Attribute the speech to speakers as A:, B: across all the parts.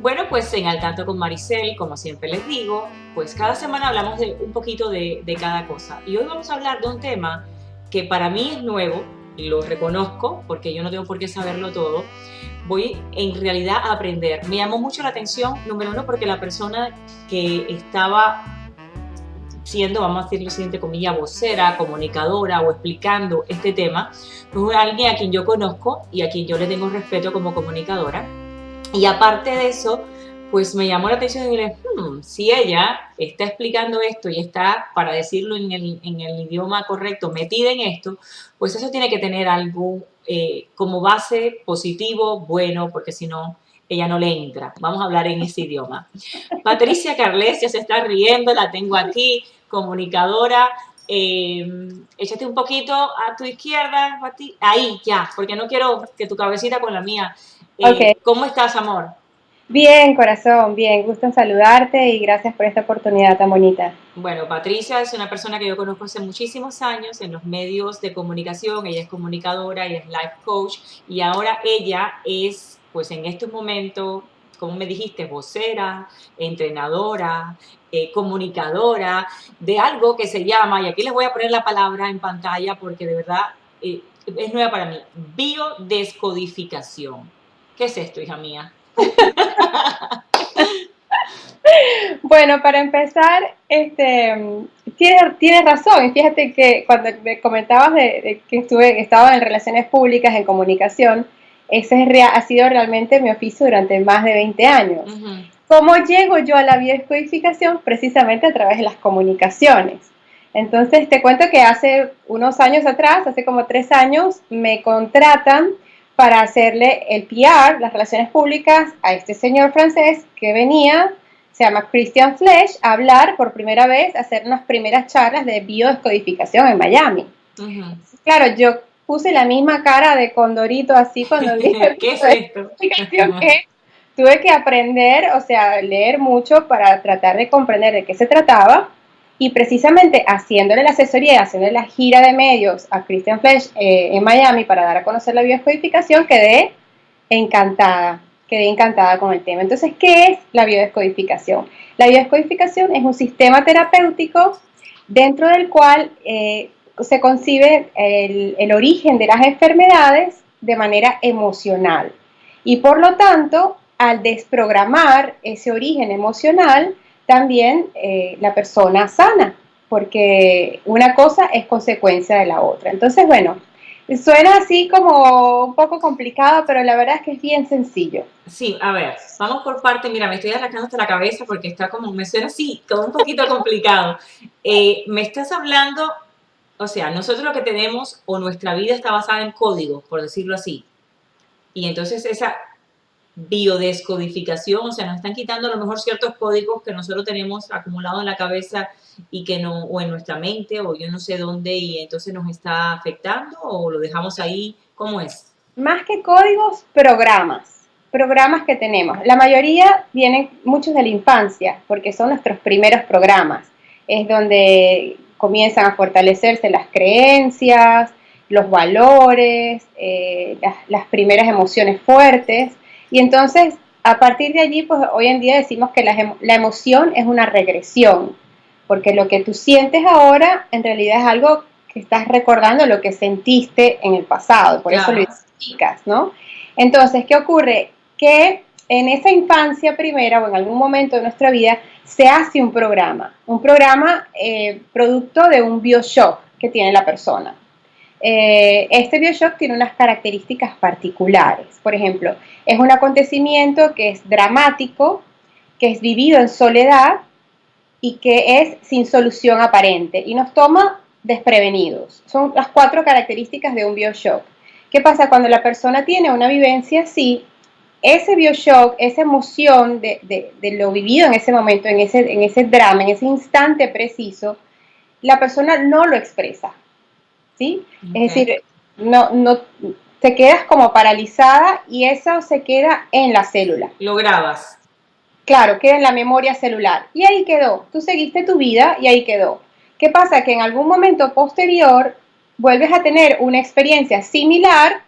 A: Bueno, pues en Al Tanto con Maricel, como siempre les digo, pues cada semana hablamos de un poquito de cada cosa. Y hoy vamos a hablar de un tema que para mí es nuevo, y lo reconozco porque yo no tengo por qué saberlo todo. Voy en realidad a aprender. Me llamó mucho la atención, número uno, porque la persona que estaba siendo, vamos a decirlo así, entre comillas, vocera, comunicadora o explicando este tema, pues alguien a quien yo conozco y a quien yo le tengo respeto como comunicadora. Y aparte de eso, pues me llamó la atención y dije, si ella está explicando esto y está, para decirlo en el idioma correcto, metida en esto, pues eso tiene que tener algo como base positivo, bueno, porque si no, ella no le entra. Vamos a hablar en ese idioma. Patricia Carles ya se está riendo, la tengo aquí, comunicadora. Échate un poquito a tu izquierda, ahí ya, porque no quiero que tu cabecita con la mía.
B: Ok,
A: ¿Cómo estás, amor?
B: bien, corazón, bien, gusto en saludarte y gracias por esta oportunidad tan bonita.
A: Bueno, Patricia es una persona que yo conozco hace muchísimos años en los medios de comunicación. Ella es comunicadora, ella es life coach y ahora ella es, pues en estos momentos, como me dijiste, vocera, entrenadora, comunicadora de algo que se llama, y aquí les voy a poner la palabra en pantalla porque de verdad es nueva para mí, biodescodificación. ¿Qué es esto, hija mía?
B: Bueno, para empezar, tienes razón. Y fíjate que cuando me comentabas de que estaba en relaciones públicas, en comunicación, ha sido realmente mi oficio durante más de 20 años.
A: Ujú.
B: ¿Cómo llego yo a la biodescodificación? Precisamente a través de las comunicaciones. Entonces, te cuento que hace unos años atrás, hace como 3 años, me contratan para hacerle el PR, las relaciones públicas, a este señor francés que venía, se llama Christian Flesch, a hablar por primera vez, a hacer unas primeras charlas de biodescodificación en Miami.
A: Uh-huh.
B: Claro, yo puse la misma cara de condorito así cuando dije
A: ¿Qué es esto?
B: biodescodificación, que tuve que aprender, o sea, leer mucho para tratar de comprender de qué se trataba. Y precisamente haciéndole la asesoría, haciéndole la gira de medios a Christian Flesch en Miami para dar a conocer la biodescodificación, quedé encantada con el tema. Entonces, ¿qué es la biodescodificación? La biodescodificación es un sistema terapéutico dentro del cual se concibe el origen de las enfermedades de manera emocional. Y por lo tanto, al desprogramar ese origen emocional, también la persona sana, porque una cosa es consecuencia de la otra. Entonces, bueno, suena así como un poco complicado, pero la verdad es que es bien sencillo.
A: Sí, a ver, vamos por parte. Mira, me estoy arrancando hasta la cabeza porque está como, me suena así, todo un poquito complicado. Me estás hablando, o sea, nosotros lo que tenemos o nuestra vida está basada en códigos, por decirlo así. Y entonces esa biodescodificación, o sea, nos están quitando a lo mejor ciertos códigos que nosotros tenemos acumulados en la cabeza y que no, o en nuestra mente, o yo no sé dónde, y entonces nos está afectando, o lo dejamos ahí, ¿cómo es?
B: Más que códigos, programas que tenemos. La mayoría vienen muchos de la infancia, porque son nuestros primeros programas. Es donde comienzan a fortalecerse las creencias, los valores, las primeras emociones fuertes. Y entonces, a partir de allí, pues hoy en día decimos que la emoción es una regresión, porque lo que tú sientes ahora en realidad es algo que estás recordando lo que sentiste en el pasado, por eso lo
A: Claro.
B: identificas, ¿no? Entonces, ¿qué ocurre? Que en esa infancia primera o en algún momento de nuestra vida se hace un programa producto de un bioshock que tiene la persona. Este bioshock tiene unas características particulares. Por ejemplo, es un acontecimiento que es dramático, que es vivido en soledad y que es sin solución aparente y nos toma desprevenidos. Son las 4 características de un bioshock. ¿Qué pasa cuando la persona tiene una vivencia así? Ese bioshock, esa emoción de lo vivido en ese momento, en ese drama, en ese instante preciso, la persona no lo expresa, ¿sí? Es
A: Okay.
B: decir, no, te quedas como paralizada y eso se queda en la célula.
A: Lo grabas.
B: Claro, queda en la memoria celular. Y ahí quedó. Tú seguiste tu vida y ahí quedó. ¿Qué pasa? Que en algún momento posterior vuelves a tener una experiencia similar,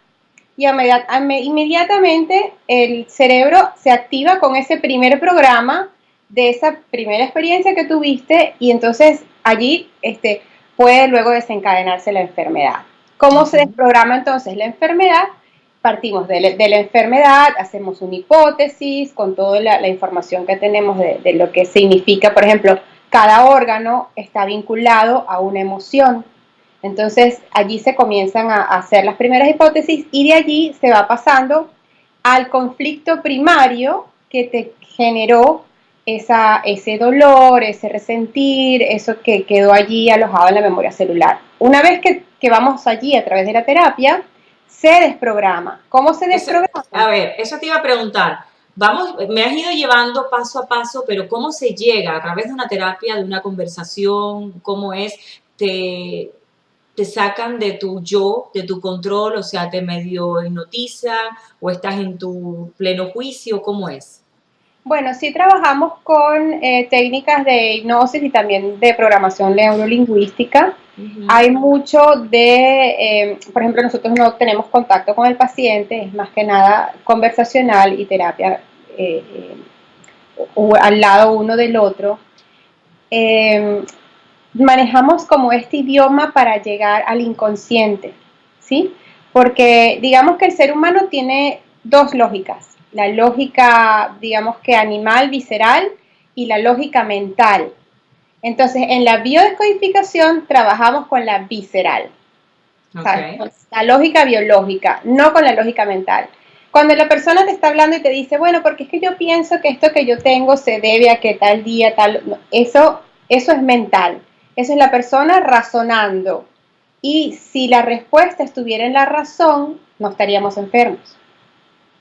B: y inmediatamente el cerebro se activa con ese primer programa de esa primera experiencia que tuviste y entonces allí puede luego desencadenarse la enfermedad. ¿Cómo se desprograma entonces la enfermedad? Partimos de la enfermedad, hacemos una hipótesis con toda la información que tenemos de lo que significa, por ejemplo, cada órgano está vinculado a una emoción. Entonces, allí se comienzan a hacer las primeras hipótesis y de allí se va pasando al conflicto primario que te generó ese dolor, ese resentir, eso que quedó allí alojado en la memoria celular. Una vez que vamos allí a través de la terapia, se desprograma. ¿Cómo se desprograma?
A: A ver, eso te iba a preguntar. Vamos, me has ido llevando paso a paso, pero ¿cómo se llega? ¿A través de una terapia, de una conversación? ¿Cómo es? ¿Te sacan de tu yo, de tu control? O sea, ¿te medio hipnotizan o estás en tu pleno juicio? ¿Cómo es?
B: Bueno, sí trabajamos con técnicas de hipnosis y también de programación neurolingüística. Hay mucho por ejemplo, nosotros no tenemos contacto con el paciente, es más que nada conversacional y terapia al lado uno del otro. Eh, Manejamos como este idioma para llegar al inconsciente, ¿sí? Porque digamos que el ser humano tiene dos lógicas, la lógica, digamos que animal, visceral, y la lógica mental. Entonces, en la biodescodificación trabajamos con la visceral, ¿sabes?
A: Okay.
B: La lógica biológica, no con la lógica mental. Cuando la persona te está hablando y te dice, bueno, porque es que yo pienso que esto que yo tengo se debe a que tal día, tal... No, eso es mental. Eso es la persona razonando. Y si la respuesta estuviera en la razón, no estaríamos enfermos.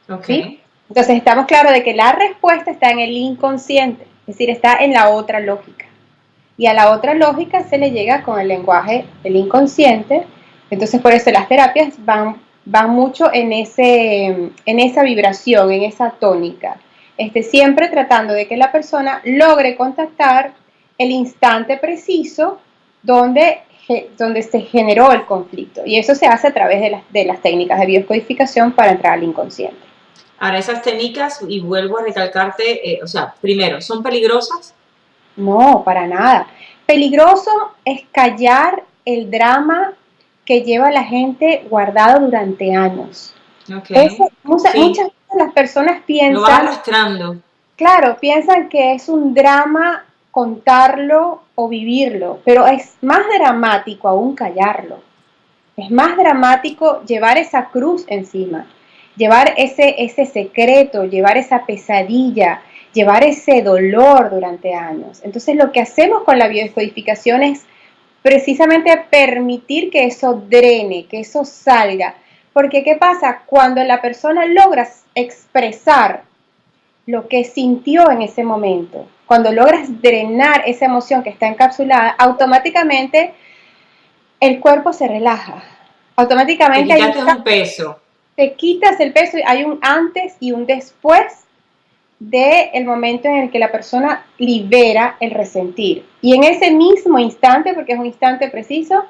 A: Okay.
B: ¿Sí? Entonces estamos claros de que la respuesta está en el inconsciente, es decir, está en la otra lógica. Y a la otra lógica se le llega con el lenguaje del inconsciente. Entonces por eso las terapias van mucho en esa vibración, en esa tónica. Siempre tratando de que la persona logre contactar el instante preciso donde se generó el conflicto. Y eso se hace a través de las técnicas de biodescodificación para entrar al inconsciente.
A: Ahora, esas técnicas, y vuelvo a recalcarte, o sea, primero, ¿son peligrosas?
B: No, para nada. Peligroso es callar el drama que lleva la gente guardado durante años.
A: Okay.
B: Muchas
A: Sí,
B: veces las personas
A: lo vas
B: piensan,
A: arrastrando.
B: claro, piensan que es un drama contarlo o vivirlo, pero es más dramático aún callarlo. Es más dramático llevar esa cruz encima, llevar ese secreto, llevar esa pesadilla, llevar ese dolor durante años. Entonces lo que hacemos con la biodescodificación es precisamente permitir que eso drene, que eso salga. Porque ¿qué pasa? Cuando la persona logra expresar lo que sintió en ese momento, cuando logras drenar esa emoción que está encapsulada, automáticamente el cuerpo se relaja.
A: Te
B: Automáticamente hay un
A: quitaste un peso.
B: te quitas el peso, hay un antes y un después del momento en el que la persona libera el resentir. Y en ese mismo instante, porque es un instante preciso,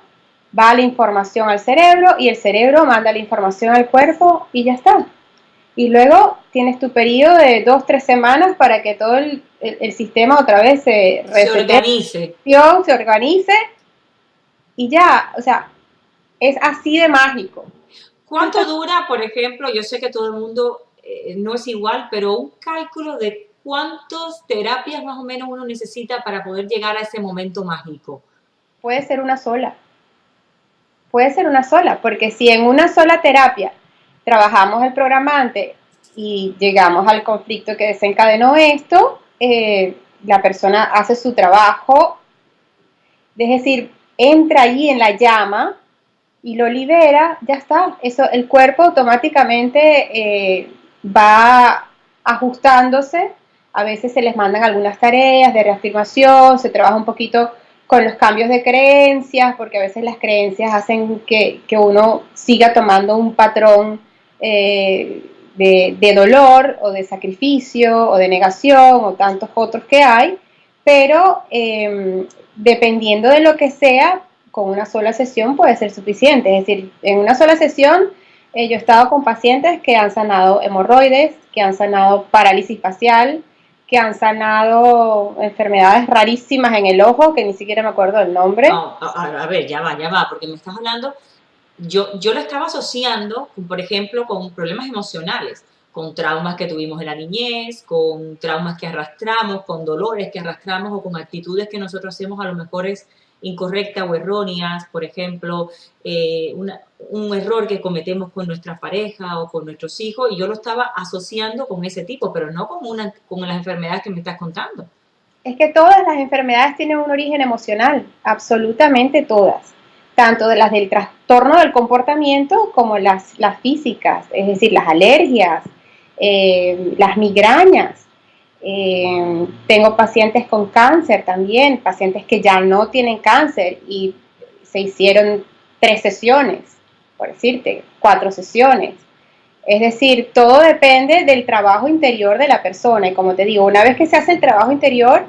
B: va la información al cerebro y el cerebro manda la información al cuerpo y ya está. Y luego tienes tu periodo de 2-3 semanas para que todo el sistema otra vez se
A: Se
B: resete,
A: organice.
B: se organice y ya, o sea, es así de mágico.
A: ¿Cuánto dura, por ejemplo, yo sé que todo el mundo no es igual, pero un cálculo de cuántas terapias más o menos uno necesita para poder llegar a ese momento mágico?
B: Puede ser una sola, puede ser una sola, porque si en una sola terapia trabajamos el programante y llegamos al conflicto que desencadenó esto, la persona hace su trabajo, es decir, entra allí en la llama y lo libera, ya está. Eso, el cuerpo automáticamente va ajustándose. A veces se les mandan algunas tareas de reafirmación, se trabaja un poquito con los cambios de creencias, porque a veces las creencias hacen que uno siga tomando un patrón de dolor o de sacrificio o de negación o tantos otros que hay, pero dependiendo de lo que sea, con una sola sesión puede ser suficiente. Es decir, en una sola sesión Yo he estado con pacientes que han sanado hemorroides, que han sanado parálisis facial, que han sanado enfermedades rarísimas en el ojo, que ni siquiera me acuerdo del nombre.
A: Oh, a ver, ya va, porque me estás hablando, yo lo estaba asociando, por ejemplo, con problemas emocionales, con traumas que tuvimos en la niñez, con traumas que arrastramos, con dolores que arrastramos o con actitudes que nosotros hacemos a lo mejor es incorrectas o erróneas, por ejemplo, un error que cometemos con nuestra pareja o con nuestros hijos, y yo lo estaba asociando con ese tipo, pero no con las enfermedades que me estás contando.
B: Es que todas las enfermedades tienen un origen emocional, absolutamente todas, tanto de las del trastorno del comportamiento como las físicas, es decir, las alergias, las migrañas. Tengo pacientes con cáncer también, pacientes que ya no tienen cáncer y se hicieron 3 sesiones, por decirte, 4 sesiones. Es decir, todo depende del trabajo interior de la persona. Y como te digo, una vez que se hace el trabajo interior,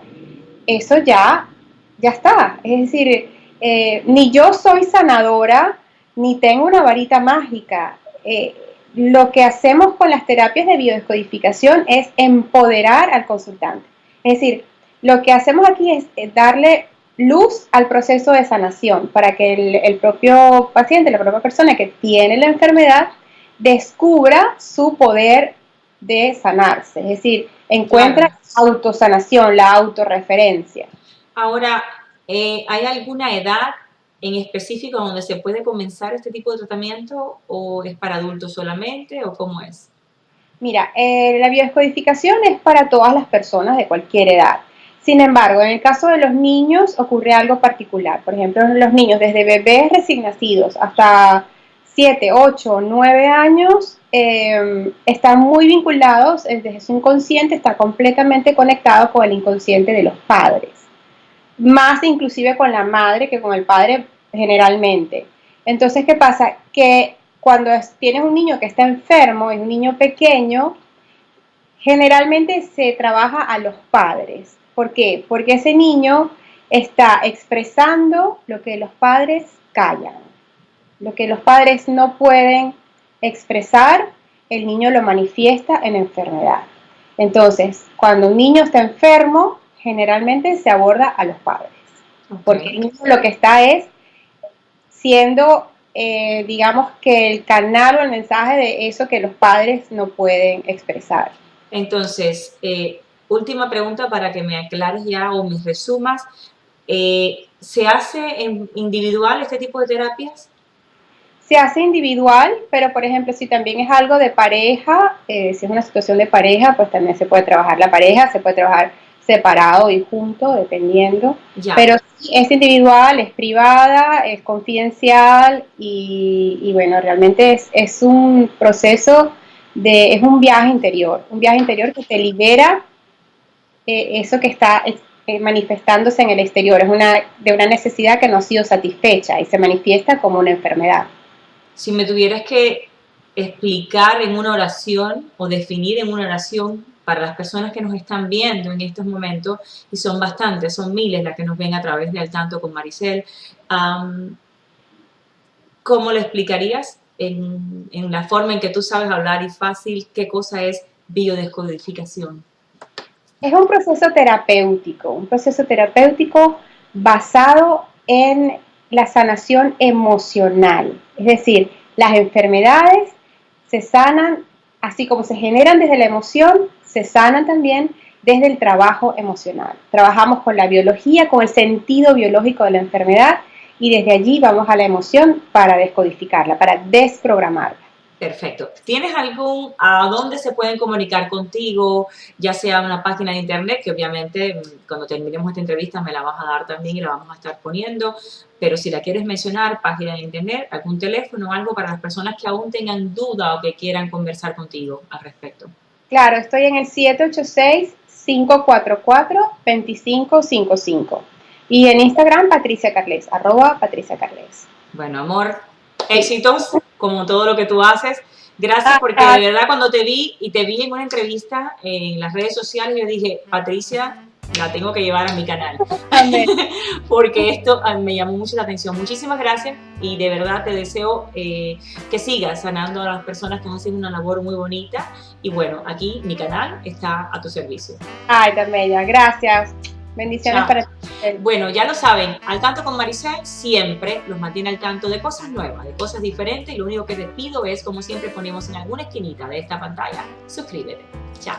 B: eso ya está. Es decir, ni yo soy sanadora, ni tengo una varita mágica. Lo que hacemos con las terapias de biodescodificación es empoderar al consultante. Es decir, lo que hacemos aquí es darle luz al proceso de sanación para que el propio paciente, la propia persona que tiene la enfermedad, descubra su poder de sanarse, es decir, encuentra
A: Claro.
B: autosanación, la autorreferencia.
A: Ahora, ¿hay alguna edad en específico donde se puede comenzar este tipo de tratamiento o es para adultos solamente o cómo es?
B: Mira, la biodescodificación es para todas las personas de cualquier edad. Sin embargo, en el caso de los niños ocurre algo particular. Por ejemplo, los niños desde bebés recién nacidos hasta 7, 8, 9 años están muy vinculados, desde su inconsciente está completamente conectado con el inconsciente de los padres. Más inclusive con la madre que con el padre generalmente. Entonces, ¿qué pasa? Que cuando tienes un niño que está enfermo, es un niño pequeño, generalmente se trabaja a los padres. ¿Por qué? Porque ese niño está expresando lo que los padres callan. Lo que los padres no pueden expresar, el niño lo manifiesta en enfermedad. Entonces, cuando un niño está enfermo, generalmente se aborda a los padres. Porque el
A: Okay.
B: niño lo que está es siendo, digamos que el canal o el mensaje de eso que los padres no pueden expresar.
A: Entonces, última pregunta para que me aclares ya o me resumas. ¿Se hace en individual este tipo de terapias?
B: Se hace individual, pero por ejemplo, si también es algo de pareja, si es una situación de pareja, pues también se puede trabajar la pareja, se puede trabajar separado y junto, dependiendo.
A: Ya.
B: Pero sí, es individual, es privada, es confidencial y bueno, realmente es un proceso es un viaje interior que te libera eso que está manifestándose en el exterior, de una necesidad que no ha sido satisfecha y se manifiesta como una enfermedad.
A: Si me tuvieras que explicar en una oración o definir en una oración para las personas que nos están viendo en estos momentos, y son bastantes, son miles las que nos ven a través de Al Tanto con Maricel, ¿cómo lo explicarías en la forma en que tú sabes hablar y fácil qué cosa es biodescodificación?
B: Es un proceso terapéutico basado en la sanación emocional. Es decir, las enfermedades se sanan, así como se generan desde la emoción, se sanan también desde el trabajo emocional. Trabajamos con la biología, con el sentido biológico de la enfermedad y desde allí vamos a la emoción para descodificarla, para desprogramarla.
A: Perfecto. ¿Tienes a dónde se pueden comunicar contigo, ya sea una página de internet, que obviamente cuando terminemos esta entrevista me la vas a dar también y la vamos a estar poniendo, pero si la quieres mencionar, página de internet, algún teléfono, algo para las personas que aún tengan duda o que quieran conversar contigo al respecto?
B: Claro, estoy en el 786-544-2555. Y en Instagram, Patricia Carles, @Patricia Carles.
A: Bueno, amor,
B: Sí.
A: éxitos como todo lo que tú haces. Gracias
B: Ah,
A: porque de verdad cuando te vi y te vi en una entrevista en las redes sociales, yo dije, Patricia La tengo que llevar a mi canal.
B: Amén.
A: Porque esto me llamó mucho la atención. Muchísimas gracias y de verdad te deseo que sigas sanando a las personas, que estás haciendo una labor muy bonita. Y bueno, aquí mi canal está a tu servicio.
B: Ay, tan bella. Gracias. Bendiciones
A: Chao.
B: para ti.
A: Bueno, ya lo saben, Al Tanto con Maricel siempre los mantiene al tanto de cosas nuevas, de cosas diferentes. Y lo único que te pido es, como siempre ponemos en alguna esquinita de esta pantalla, suscríbete. Chao.